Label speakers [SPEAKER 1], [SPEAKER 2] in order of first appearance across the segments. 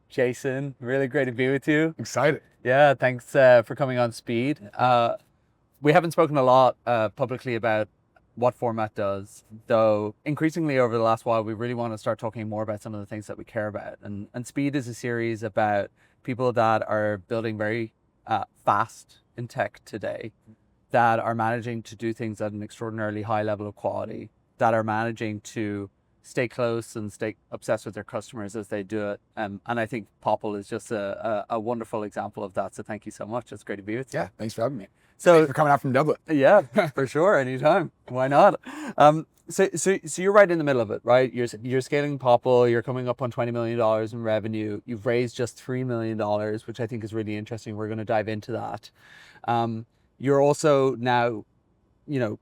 [SPEAKER 1] Jason, really great to be with you.
[SPEAKER 2] Excited.
[SPEAKER 1] Yeah, thanks for coming on Speed. We haven't spoken a lot publicly about what format does, though increasingly over the last while, we really want to start talking more about some of the things that we care about. And Speed is a series about people that are building very fast in tech today, that are managing to do things at an extraordinarily high level of quality, that are managing to stay close and stay obsessed with their customers as they do it. And I think Popl is just a wonderful example of that. So thank you so much. It's great to be with you.
[SPEAKER 2] Yeah, thanks for having me.
[SPEAKER 1] So
[SPEAKER 2] Thanks for coming out from Dublin.
[SPEAKER 1] yeah, for sure, anytime. Why not? So you're right in the middle of it, right? You're scaling Popl. You're coming up on $20 million in revenue. You've raised just $3 million, which I think is really interesting. We're going to dive into that. You're also now,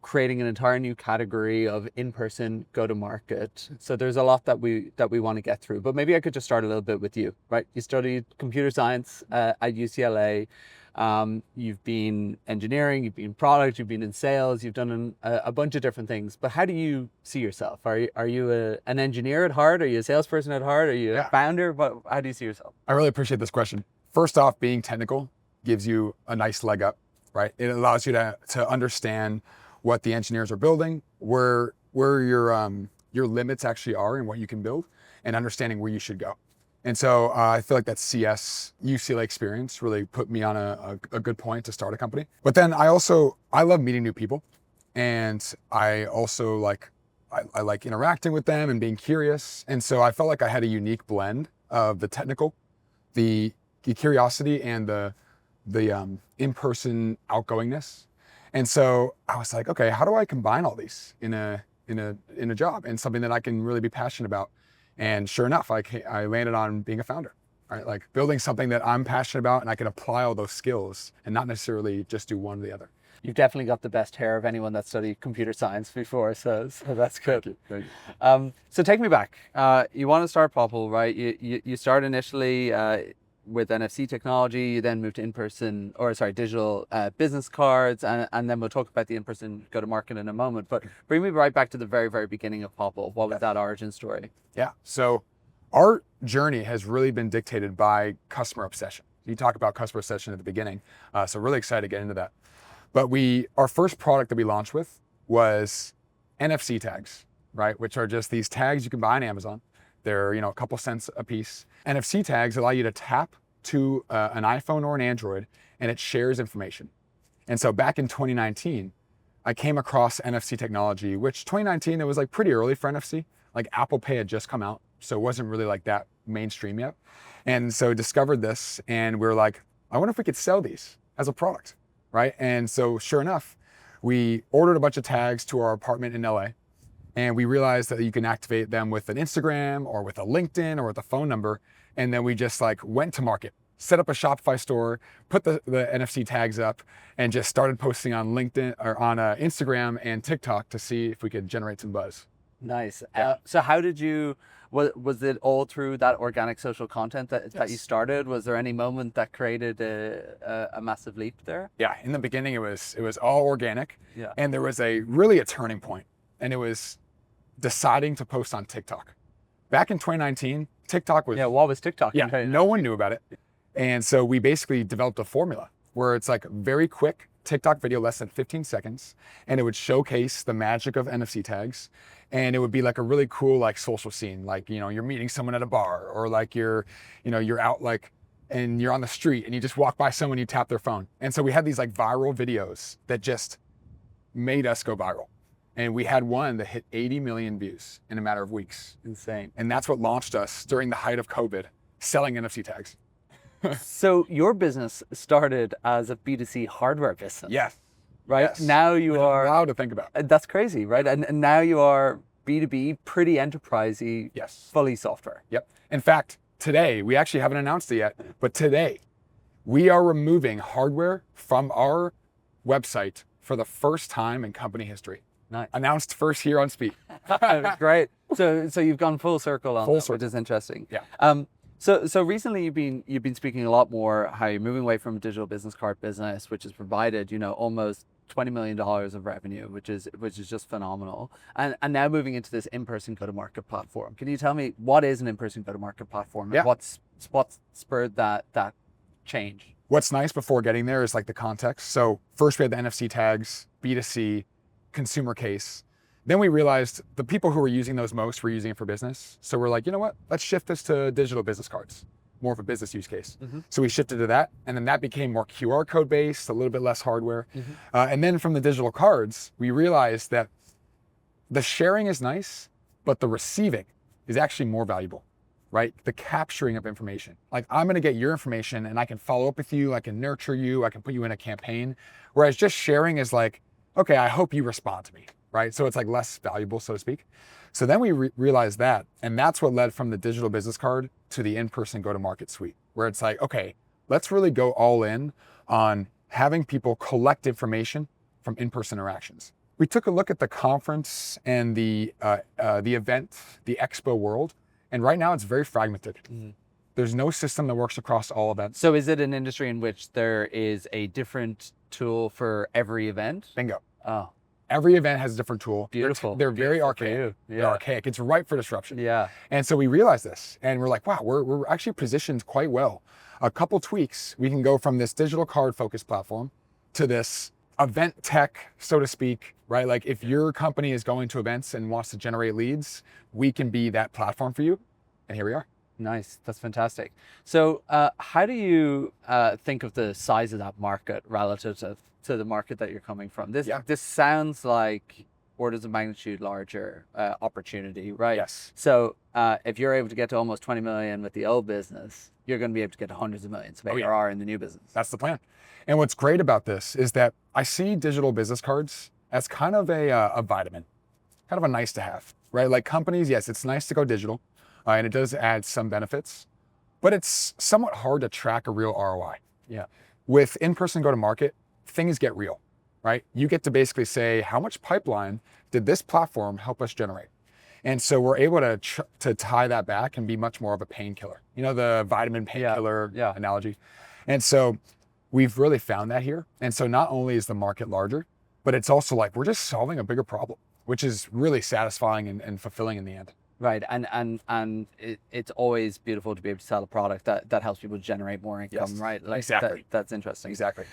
[SPEAKER 1] creating an entire new category of in-person go-to-market. So there's a lot that we want to get through. But maybe I could just start a little bit with you, right? You studied computer science at UCLA. You've been engineering, you've been product, you've been in sales, you've done a bunch of different things. But how do you see yourself? Are you an engineer at heart? Are you a salesperson at heart? Are you a founder? How do you see yourself?
[SPEAKER 2] I really appreciate this question. First off, being technical gives you a nice leg up, right? It allows you to understand what the engineers are building, where your limits actually are and what you can build, and understanding where you should go. And so I feel like that CS UCLA experience really put me on a good point to start a company. But then I love meeting new people. And I also I like interacting with them and being curious. And so I felt like I had a unique blend of the technical, the curiosity, and the in-person outgoingness. And so I was like, okay, how do I combine all these in a job and something that I can really be passionate about? And sure enough, I landed on being a founder, right? Like building something that I'm passionate about and I can apply all those skills and not necessarily just do one or the other.
[SPEAKER 1] You've definitely got the best hair of anyone that studied computer science before, so that's good.
[SPEAKER 2] Thank you.
[SPEAKER 1] So take me back. You want to start Popl, right? You start initially with NFC technology, you then moved to digital business cards, and then we'll talk about the in-person go-to-market in a moment. But bring me right back to the very, very beginning of Popl. What was that origin story?
[SPEAKER 2] Yeah, so our journey has really been dictated by customer obsession. You talk about customer obsession at the beginning, so really excited to get into that. But our first product that we launched with was NFC tags, right? Which are just these tags you can buy on Amazon. They're a couple cents a piece. NFC tags allow you to tap to an iPhone or an Android, and it shares information. And so back in 2019, I came across NFC technology, which 2019, it was like pretty early for NFC. Like Apple Pay had just come out, so it wasn't really like that mainstream yet. And so discovered this, and we were like, I wonder if we could sell these as a product, right? And so sure enough, we ordered a bunch of tags to our apartment in LA. And we realized that you can activate them with an Instagram or with a LinkedIn or with a phone number. And then we just went to market, set up a Shopify store, put the NFC tags up, and just started posting on LinkedIn or on Instagram and TikTok to see if we could generate some buzz.
[SPEAKER 1] Nice. So how did you, was it all through that organic social content that you started? Was there any moment that created a massive leap there?
[SPEAKER 2] Yeah, in the beginning it was all organic.
[SPEAKER 1] Yeah.
[SPEAKER 2] And there was really a turning point, and it was deciding to post on TikTok. Back in 2019, TikTok was...
[SPEAKER 1] Yeah, what was TikTok?
[SPEAKER 2] Yeah, no one knew about it. And so we basically developed a formula where it's very quick TikTok video, less than 15 seconds, and it would showcase the magic of NFC tags. And it would be a really cool social scene, you're meeting someone at a bar, or you're out and you're on the street and you just walk by someone, you tap their phone. And so we had these viral videos that just made us go viral. And we had one that hit 80 million views in a matter of weeks.
[SPEAKER 1] Insane.
[SPEAKER 2] And that's what launched us during the height of COVID, selling NFC tags.
[SPEAKER 1] So your business started as a B2C hardware business.
[SPEAKER 2] Yes.
[SPEAKER 1] Right?
[SPEAKER 2] Yes.
[SPEAKER 1] Now you are...
[SPEAKER 2] Wow to think about.
[SPEAKER 1] That's crazy, right? And now you are B2B, pretty enterprisey,
[SPEAKER 2] yes,
[SPEAKER 1] fully software.
[SPEAKER 2] Yep. In fact, today, we actually haven't announced it yet, but today, we are removing hardware from our website for the first time in company history.
[SPEAKER 1] Nice.
[SPEAKER 2] Announced first here on Speed.
[SPEAKER 1] Great. So you've gone full circle on that, which is interesting.
[SPEAKER 2] Yeah.
[SPEAKER 1] So recently you've been speaking a lot more how you're moving away from a digital business card business, which has provided, almost $20 million of revenue, which is just phenomenal. And now moving into this in-person go-to-market platform. Can you tell me what is an in-person go-to-market platform?
[SPEAKER 2] Yeah.
[SPEAKER 1] And what's spurred that change?
[SPEAKER 2] What's nice before getting there is like the context. So first we had the NFC tags, B2C, consumer case. Then we realized the people who were using those most were using it for business. So we're like, you know what? Let's shift this to digital business cards, more of a business use case. So we shifted to that, and then that became more QR code based, a little bit less hardware. And then from the digital cards, we realized that the sharing is nice, but the receiving is actually more valuable, right? The capturing of information. Like, I'm gonna get your information and I can follow up with you, I can nurture you, I can put you in a campaign. Whereas just sharing is like, okay, I hope you respond to me, right? So it's like less valuable, so to speak. So then we realized that, and that's what led from the digital business card to the in-person go-to-market suite, where it's like, okay, let's really go all in on having people collect information from in-person interactions. We took a look at the conference and the event, the expo world, and right now it's very fragmented. There's no system that works across all events.
[SPEAKER 1] So is it an industry in which there is a different tool for every event?
[SPEAKER 2] Bingo.
[SPEAKER 1] Oh,
[SPEAKER 2] Every event has a different tool.
[SPEAKER 1] beautiful.
[SPEAKER 2] They're very
[SPEAKER 1] Beautiful for
[SPEAKER 2] archaic.
[SPEAKER 1] you.
[SPEAKER 2] They're
[SPEAKER 1] Yeah.
[SPEAKER 2] archaic. It's ripe for disruption.
[SPEAKER 1] Yeah.
[SPEAKER 2] And so we realized this, and we're like, wow, we're actually positioned quite well. A couple tweaks, we can go from this digital card focused platform to this event tech, so to speak, right? Like, if your company is going to events and wants to generate leads, we can be that platform for you. And here we are.
[SPEAKER 1] Nice. That's fantastic. So how do you think of the size of that market relative to the market that you're coming from? This sounds like orders of magnitude larger opportunity, right?
[SPEAKER 2] Yes.
[SPEAKER 1] So if you're able to get to almost 20 million with the old business, you're going to be able to get to hundreds of millions of ARR in the new business.
[SPEAKER 2] That's the plan. And what's great about this is that I see digital business cards as kind of a vitamin, kind of a nice to have, right? Like, companies, yes, it's nice to go digital, and it does add some benefits, but it's somewhat hard to track a real ROI.
[SPEAKER 1] Yeah.
[SPEAKER 2] With in-person go-to-market, things get real, right? You get to basically say, how much pipeline did this platform help us generate? And so we're able to tie that back and be much more of a painkiller. You know, the vitamin painkiller analogy. And so we've really found that here. And so not only is the market larger, but it's also like, we're just solving a bigger problem, which is really satisfying and fulfilling in the end.
[SPEAKER 1] Right. And it's always beautiful to be able to sell a product that helps people generate more income, right? Like,
[SPEAKER 2] exactly.
[SPEAKER 1] That's interesting.
[SPEAKER 2] Exactly.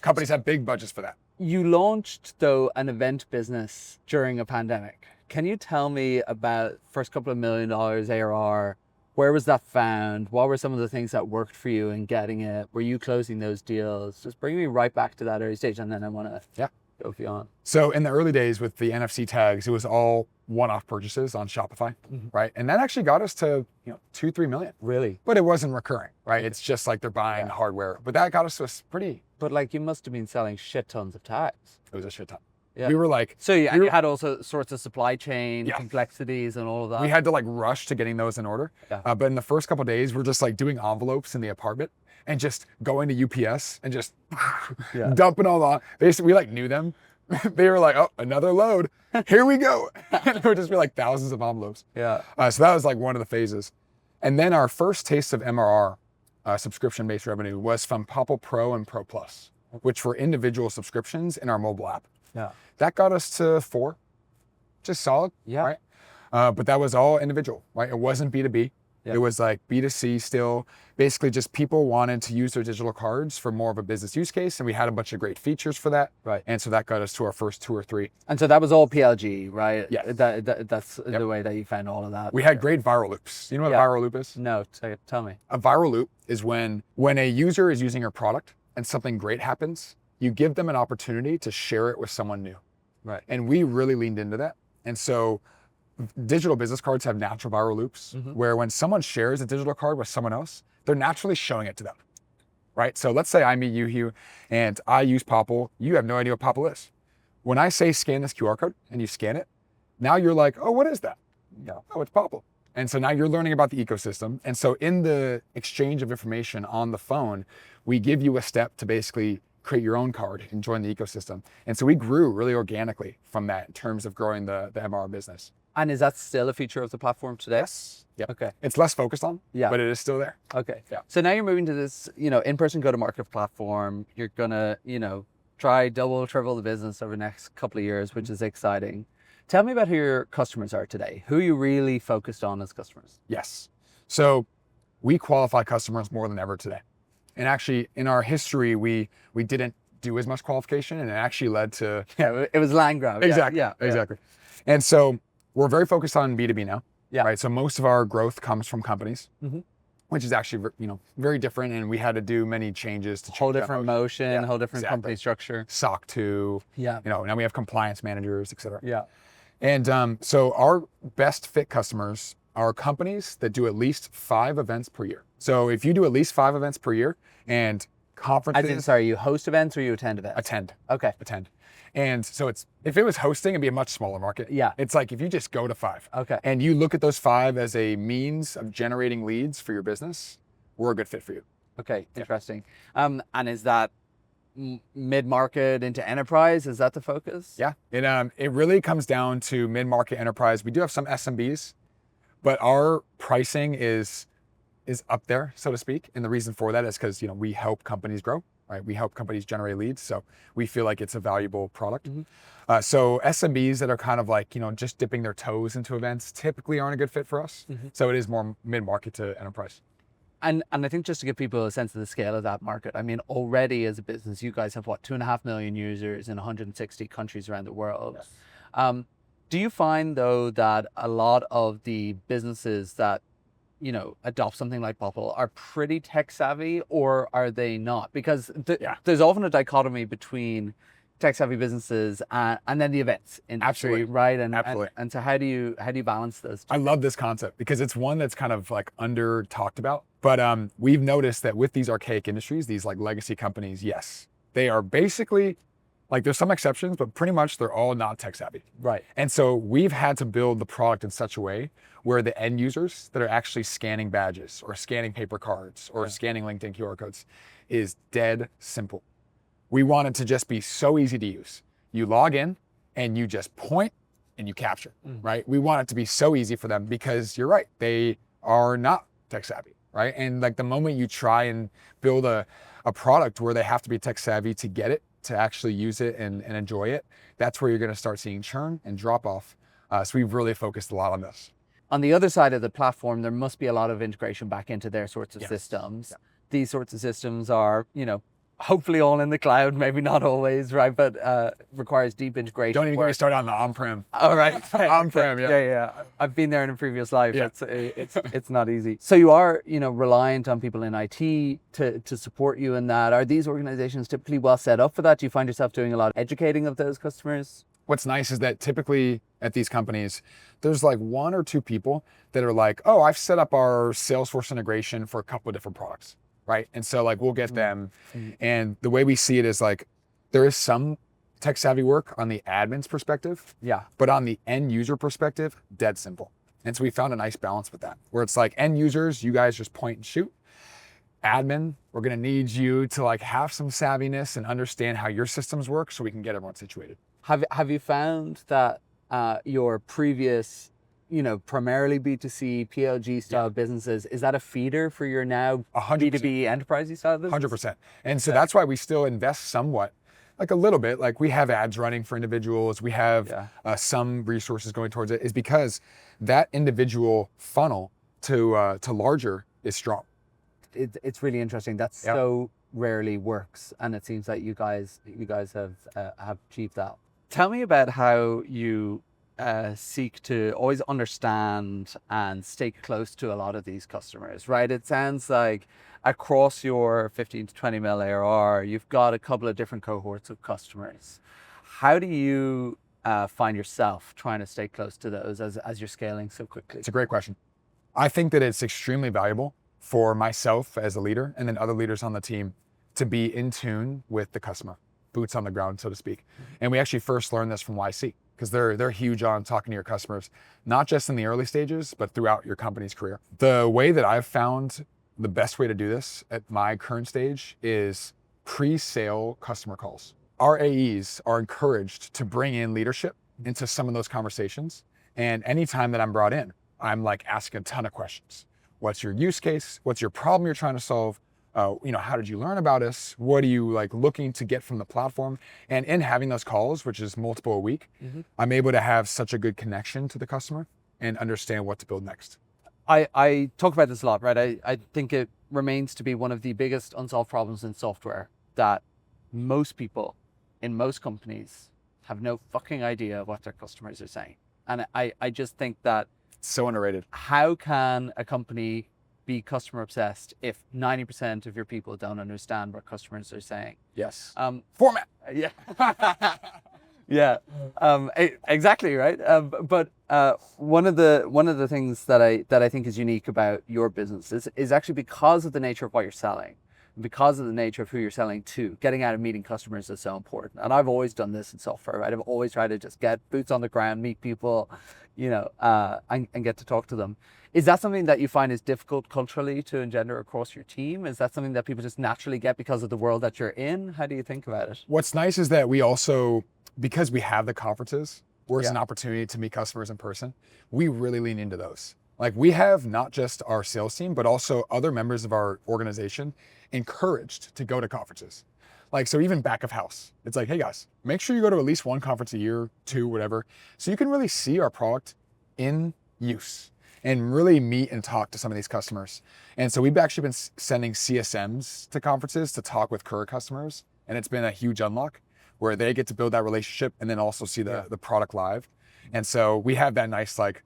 [SPEAKER 2] Companies have big budgets for that.
[SPEAKER 1] You launched, though, an event business during a pandemic. Can you tell me about first couple of $1 million ARR? Where was that found? What were some of the things that worked for you in getting it? Were you closing those deals? Just bring me right back to that early stage, and then I want to go beyond.
[SPEAKER 2] So in the early days with the NFC tags, it was all one-off purchases on Shopify, right? And that actually got us to, you know, 2-3 million.
[SPEAKER 1] Really?
[SPEAKER 2] But it wasn't recurring, right? It's just like they're buying hardware. But that got us to a pretty.
[SPEAKER 1] But like, you must have been selling shit tons of tags.
[SPEAKER 2] It was a shit ton.
[SPEAKER 1] Yeah.
[SPEAKER 2] We were like,
[SPEAKER 1] so you had also sorts of supply chain complexities and all of that.
[SPEAKER 2] We had to like rush to getting those in order. But in the first couple of days, we're just like doing envelopes in the apartment and just going to UPS and just dumping all on. Basically, we like knew them. They were like, oh, another load. Here we go. And it would just be like thousands of envelopes.
[SPEAKER 1] Yeah.
[SPEAKER 2] So that was like one of the phases. And then our first taste of MRR, subscription-based revenue, was from Popl Pro and Pro Plus, which were individual subscriptions in our mobile app.
[SPEAKER 1] Yeah.
[SPEAKER 2] That got us to 4, just solid, right? But that was all individual, right? It wasn't B2B. It was like B2C still. Basically just people wanted to use their digital cards for more of a business use case, and we had a bunch of great features for that.
[SPEAKER 1] Right.
[SPEAKER 2] And so that got us to our first 2 or 3.
[SPEAKER 1] And so that was all PLG, right?
[SPEAKER 2] Yeah.
[SPEAKER 1] That's the way that you found all of that.
[SPEAKER 2] We had great viral loops. You know what a viral loop is?
[SPEAKER 1] No, tell me.
[SPEAKER 2] A viral loop is when a user is using your product and something great happens, you give them an opportunity to share it with someone new.
[SPEAKER 1] Right.
[SPEAKER 2] And we really leaned into that. And so digital business cards have natural viral loops where when someone shares a digital card with someone else, they're naturally showing it to them, right? So let's say I meet you, Hugh, and I use Popl. You have no idea what Popl is. When I say scan this QR code and you scan it, now you're like, oh, what is that? Oh, it's Popl. And so now you're learning about the ecosystem. And so in the exchange of information on the phone, we give you a step to basically create your own card and join the ecosystem. And so we grew really organically from that in terms of growing the MRR business.
[SPEAKER 1] And is that still a feature of the platform today?
[SPEAKER 2] Yes. Yeah.
[SPEAKER 1] Okay.
[SPEAKER 2] It's less focused on, but it is still there.
[SPEAKER 1] Okay.
[SPEAKER 2] Yeah.
[SPEAKER 1] So now you're moving to this, in-person go-to-market platform. You're gonna, try double, triple the business over the next couple of years, which is exciting. Tell me about who your customers are today. Who are you really focused on as customers?
[SPEAKER 2] Yes. So we qualify customers more than ever today. And actually in our history, we didn't do as much qualification, and it actually led to...
[SPEAKER 1] Yeah, it was land grab.
[SPEAKER 2] Exactly.
[SPEAKER 1] Yeah.
[SPEAKER 2] Exactly. And so we're very focused on B2B now.
[SPEAKER 1] Yeah.
[SPEAKER 2] Right. So most of our growth comes from companies,
[SPEAKER 1] Mhm.
[SPEAKER 2] which is actually, very different. And we had to do many changes to
[SPEAKER 1] Whole
[SPEAKER 2] change that
[SPEAKER 1] different
[SPEAKER 2] motion.
[SPEAKER 1] motion,
[SPEAKER 2] Yeah,
[SPEAKER 1] whole different
[SPEAKER 2] exactly.
[SPEAKER 1] company structure.
[SPEAKER 2] SOC 2,
[SPEAKER 1] Yeah.
[SPEAKER 2] now we have compliance managers, et cetera.
[SPEAKER 1] Yeah.
[SPEAKER 2] And so our best fit customers are companies that do at least 5 events per year. So if you do at least 5 events per year and conferences...
[SPEAKER 1] As in, sorry, you host events or you attend events?
[SPEAKER 2] Attend.
[SPEAKER 1] Okay.
[SPEAKER 2] Attend. And so if it was hosting, it'd be a much smaller market.
[SPEAKER 1] Yeah.
[SPEAKER 2] It's like if you just go to 5.
[SPEAKER 1] Okay.
[SPEAKER 2] And you look at those 5 as a means of generating leads for your business, we're a good fit for you.
[SPEAKER 1] Okay, interesting. And is that mid-market into enterprise? Is that the focus?
[SPEAKER 2] Yeah. It really comes down to mid-market enterprise. We do have some SMBs, but our pricing is up there, so to speak. And the reason for that is because, we help companies grow, right? We help companies generate leads. So we feel like it's a valuable product.
[SPEAKER 1] Mm-hmm.
[SPEAKER 2] So SMBs that are kind of like, just dipping their toes into events typically aren't a good fit for us.
[SPEAKER 1] Mm-hmm.
[SPEAKER 2] So it is more mid-market to enterprise.
[SPEAKER 1] And I think just to give people a sense of the scale of that market, I mean, already as a business, you guys have 2.5 million users in 160 countries around the world. Yes. Do you find though that a lot of the businesses that adopt something like Popl are pretty tech savvy, or are they not? Because there's often a dichotomy between tech savvy businesses and then the events industry.
[SPEAKER 2] Absolutely.
[SPEAKER 1] Right?
[SPEAKER 2] Absolutely.
[SPEAKER 1] And so how do you balance those two?
[SPEAKER 2] I love this concept because it's one that's kind of like under talked about. But we've noticed that with these archaic industries, these like legacy companies, yes, they are basically like, there's some exceptions, but pretty much they're all not tech savvy.
[SPEAKER 1] Right.
[SPEAKER 2] And so we've had to build the product in such a way where the end users that are actually scanning badges or scanning paper cards or scanning LinkedIn QR codes is dead simple. We want it to just be so easy to use. You log in and you just point and you capture, right? We want it to be so easy for them because you're right, they are not tech savvy, right? And like the moment you try and build a product where they have to be tech savvy to get it, to actually use it and enjoy it, that's where you're gonna start seeing churn and drop off. So we've really focused a lot on this.
[SPEAKER 1] On the other side of the platform, there must be a lot of integration back into their sorts of systems. Yeah. These sorts of systems are, hopefully all in the cloud, maybe not always, right? But requires deep integration.
[SPEAKER 2] Don't even get me started on the on-prem.
[SPEAKER 1] All right.
[SPEAKER 2] On-prem, yeah.
[SPEAKER 1] Yeah. I've been there in a previous life.
[SPEAKER 2] Yeah.
[SPEAKER 1] It's not easy. So you are, reliant on people in IT to support you in that. Are these organizations typically well set up for that? Do you find yourself doing a lot of educating of those customers?
[SPEAKER 2] What's nice is that typically at these companies, there's like 1 or 2 people that are like, oh, I've set up our Salesforce integration for a couple of different products. Right. And so like we'll get them. And the way we see it is like there is some tech savvy work on the admin's perspective.
[SPEAKER 1] Yeah.
[SPEAKER 2] But on the end user perspective, dead simple. And so we found a nice balance with that, where it's like end users, you guys just point and shoot. Admin, we're going to need you to like have some savviness and understand how your systems work so we can get everyone situated.
[SPEAKER 1] Have you found that your previous primarily B2C, PLG style businesses, is that a feeder for your now
[SPEAKER 2] 100%.
[SPEAKER 1] B2B enterprise style business?
[SPEAKER 2] 100%. And so that's why we still invest somewhat, like a little bit, like we have ads running for individuals, we have some resources going towards it, is because that individual funnel to larger is strong.
[SPEAKER 1] It's really interesting. That so rarely works. And it seems like you guys have achieved that. Tell me about how you seek to always understand and stay close to a lot of these customers, right? It sounds like across your 15 to 20 mil ARR, you've got a couple of different cohorts of customers. How do you find yourself trying to stay close to those as you're scaling so quickly?
[SPEAKER 2] It's a great question. I think that it's extremely valuable for myself as a leader and then other leaders on the team to be in tune with the customer, boots on the ground, so to speak. And we actually first learned this from YC, because they're huge on talking to your customers, not just in the early stages, but throughout your company's career. The way that I've found the best way to do this at my current stage is pre-sale customer calls. Our AEs are encouraged to bring in leadership into some of those conversations. And anytime that I'm brought in, I'm like asking a ton of questions. What's your use case? What's your problem you're trying to solve? how did you learn about us? What are you like looking to get from the platform? And in having those calls, which is multiple a week, I'm able to have such a good connection to the customer and understand what to build next.
[SPEAKER 1] I talk about this a lot, right? I think it remains to be one of the biggest unsolved problems in software, that most people in most companies have no fucking idea what their customers are saying. And I just think that
[SPEAKER 2] So underrated.
[SPEAKER 1] how can a company be customer obsessed if 90% of your people don't understand what customers are saying?
[SPEAKER 2] Yes.
[SPEAKER 1] Format. Yeah. Yeah. Exactly, right. But one of the things that I think is unique about your business is actually because of the nature of what you're selling, because of the nature of who you're selling to, getting out and meeting customers is so important. And I've always done this in software, right? I've always tried to just get boots on the ground, meet people, and get to talk to them. Is that something that you find is difficult culturally to engender across your team? Is that something that people just naturally get because of the world that you're in? How do you think about it?
[SPEAKER 2] What's nice is that we also, because we have the conferences where it's an opportunity to meet customers in person, we really lean into those. Like we have not just our sales team, but also other members of our organization encouraged to go to conferences. Like, so even back of house, it's like, hey guys, make sure you go to at least one conference a year, two, whatever, so you can really see our product in use and really meet and talk to some of these customers. And so we've actually been sending CSMs to conferences to talk with current customers. And it's been a huge unlock where they get to build that relationship and then also see the product live. And so we have that nice like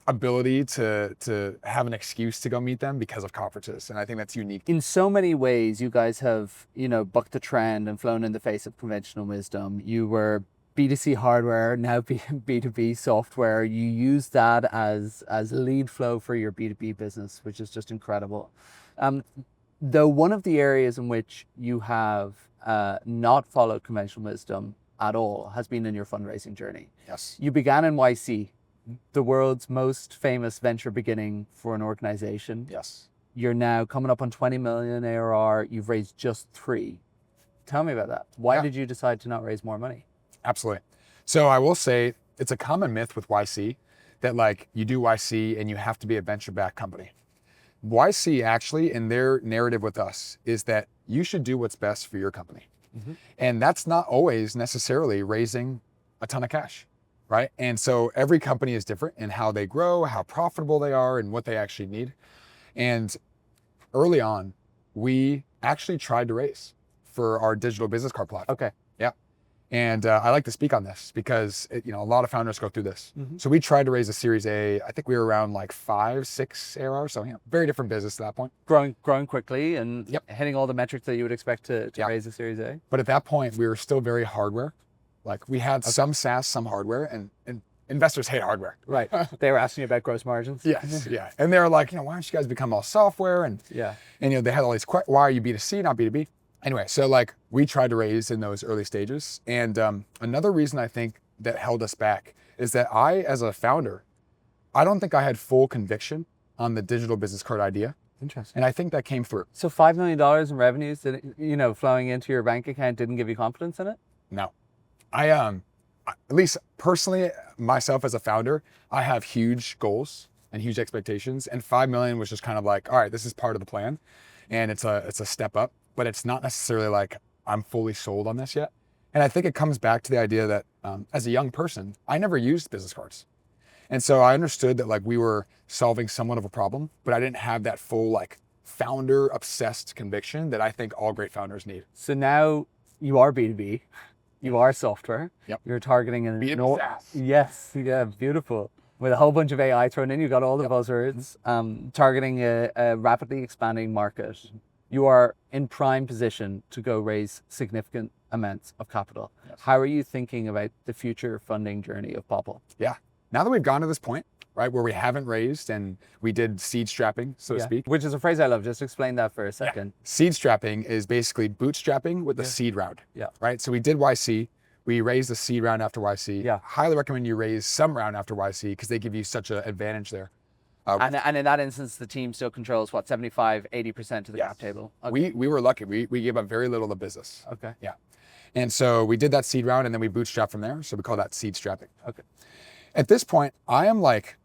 [SPEAKER 2] ability to have an excuse to go meet them because of conferences. And I think that's unique.
[SPEAKER 1] In so many ways, you guys have, bucked the trend and flown in the face of conventional wisdom. You were B2C hardware, now B2B software. You use that as lead flow for your B2B business, which is just incredible. Though one of the areas in which you have not followed conventional wisdom at all has been in your fundraising journey.
[SPEAKER 2] Yes.
[SPEAKER 1] You began in YC, the world's most famous venture beginning for an organization.
[SPEAKER 2] Yes.
[SPEAKER 1] You're now coming up on 20 million ARR. You've raised just 3. Tell me about that. Why did you decide to not raise more money?
[SPEAKER 2] Absolutely. So I will say it's a common myth with YC that like you do YC and you have to be a venture-backed company. YC actually, in their narrative with us, is that you should do what's best for your company. And that's not always necessarily raising a ton of cash, right? And so every company is different in how they grow, how profitable they are, and what they actually need. And early on, we actually tried to raise for our digital business card platform.
[SPEAKER 1] Okay.
[SPEAKER 2] Yeah. And I like to speak on this because a lot of founders go through this. So we tried to raise a Series A. I think we were around like 5, 6 ARR. So very different business at that point.
[SPEAKER 1] Growing quickly and hitting all the metrics that you would expect to raise a Series A.
[SPEAKER 2] But at that point, we were still very hardware. Like we had some SaaS, some hardware, and investors hate hardware.
[SPEAKER 1] Right. They were asking you about gross margins.
[SPEAKER 2] Yes. Yeah. And they were like, why don't you guys become all software? And they had all these why are you B2C, not B2B? Anyway, so like we tried to raise in those early stages. And another reason I think that held us back is that I, as a founder, I don't think I had full conviction on the digital business card idea.
[SPEAKER 1] Interesting.
[SPEAKER 2] And I think that came through.
[SPEAKER 1] So $5 million in revenues that, flowing into your bank account didn't give you confidence in it?
[SPEAKER 2] No. I, at least personally, myself as a founder, I have huge goals and huge expectations. And 5 million was just kind of like, all right, this is part of the plan. And it's a step up. But it's not necessarily like I'm fully sold on this yet. And I think it comes back to the idea that as a young person, I never used business cards. And so I understood that like we were solving somewhat of a problem, but I didn't have that full like founder obsessed conviction that I think all great founders need.
[SPEAKER 1] So now you are B2B, you are software.
[SPEAKER 2] Yep.
[SPEAKER 1] You're targeting an
[SPEAKER 2] B2B SaaS.
[SPEAKER 1] Yes, yeah, beautiful. With a whole bunch of AI thrown in, you got all the buzzwords, targeting a rapidly expanding market. You are in prime position to go raise significant amounts of capital. Yes. How are you thinking about the future funding journey of Popl?
[SPEAKER 2] Yeah. Now that we've gone to this point, right, where we haven't raised and we did seed strapping, so to speak.
[SPEAKER 1] Which is a phrase I love. Just explain that for a second.
[SPEAKER 2] Yeah. Seed strapping is basically bootstrapping with the seed round.
[SPEAKER 1] Yeah.
[SPEAKER 2] Right. So we did YC. We raised the seed round after YC.
[SPEAKER 1] Yeah.
[SPEAKER 2] Highly recommend you raise some round after YC because they give you such an advantage there.
[SPEAKER 1] And in that instance, the team still controls what, 75, 80% of the cap table? Okay.
[SPEAKER 2] We were lucky. We gave up very little of the business.
[SPEAKER 1] Okay.
[SPEAKER 2] Yeah. And so we did that seed round and then we bootstrapped from there. So we call that seed strapping.
[SPEAKER 1] Okay.
[SPEAKER 2] At this point, I am like,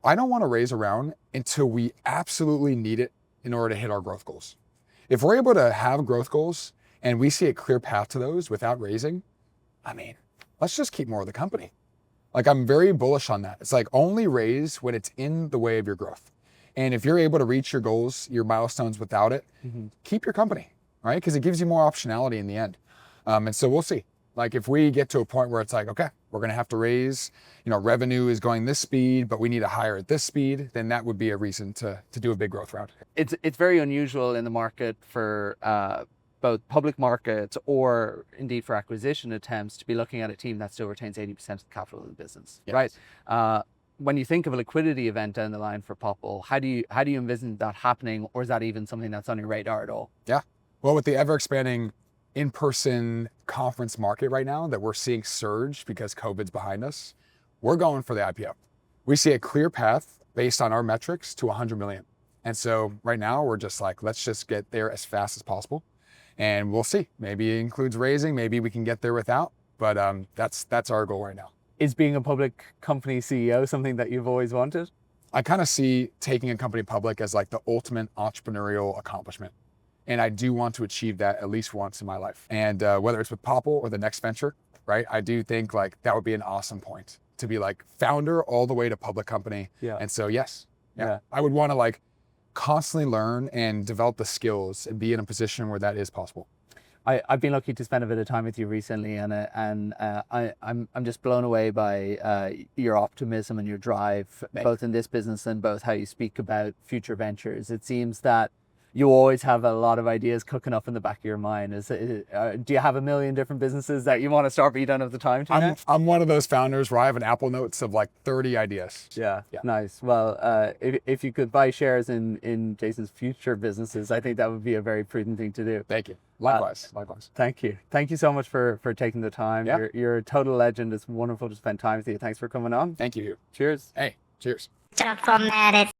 [SPEAKER 2] I don't want to raise a round until we absolutely need it in order to hit our growth goals. If we're able to have growth goals and we see a clear path to those without raising, I mean, let's just keep more of the company. Like, I'm very bullish on that. It's like, only raise when it's in the way of your growth. And if you're able to reach your goals, your milestones without it, keep your company, right? Because it gives you more optionality in the end. And so we'll see. Like, if we get to a point where it's like, okay, we're going to have to raise, revenue is going this speed, but we need to hire at this speed, then that would be a reason to do a big growth round.
[SPEAKER 1] It's very unusual in the market for both public markets or indeed for acquisition attempts to be looking at a team that still retains 80% of the capital of the business, right? When you think of a liquidity event down the line for Popl, how do you envision that happening, or is that even something that's on your radar at all?
[SPEAKER 2] Yeah, well, with the ever expanding in-person conference market right now that we're seeing surge because COVID's behind us, we're going for the IPO. We see a clear path based on our metrics to 100 million. And so right now we're just like, let's just get there as fast as possible. And we'll see. Maybe it includes raising, maybe we can get there without, but that's our goal right now.
[SPEAKER 1] Is being a public company CEO something that you've always wanted?
[SPEAKER 2] I kind of see taking a company public as like the ultimate entrepreneurial accomplishment. And I do want to achieve that at least once in my life. And whether it's with Popl or the next venture, right? I do think like that would be an awesome point to be like founder all the way to public company.
[SPEAKER 1] Yeah.
[SPEAKER 2] And so, yes, yeah. I would want to like constantly learn and develop the skills and be in a position where that is possible.
[SPEAKER 1] I've been lucky to spend a bit of time with you recently, and I'm just blown away by your optimism and your drive, both in this business and both how you speak about future ventures. It seems that you always have a lot of ideas cooking up in the back of your mind. Do you have a million different businesses that you want to start but you don't have the time to?
[SPEAKER 2] I'm one of those founders where I have an Apple Notes of like 30 ideas.
[SPEAKER 1] Yeah. Nice. Well, if you could buy shares in Jason's future businesses, I think that would be a very prudent thing to do.
[SPEAKER 2] Thank you. Likewise.
[SPEAKER 1] Thank you. Thank you so much for taking the time.
[SPEAKER 2] Yeah.
[SPEAKER 1] You're a total legend. It's wonderful to spend time with you. Thanks for coming on.
[SPEAKER 2] Thank you.
[SPEAKER 1] Cheers.
[SPEAKER 2] Hey, cheers.
[SPEAKER 3] From that,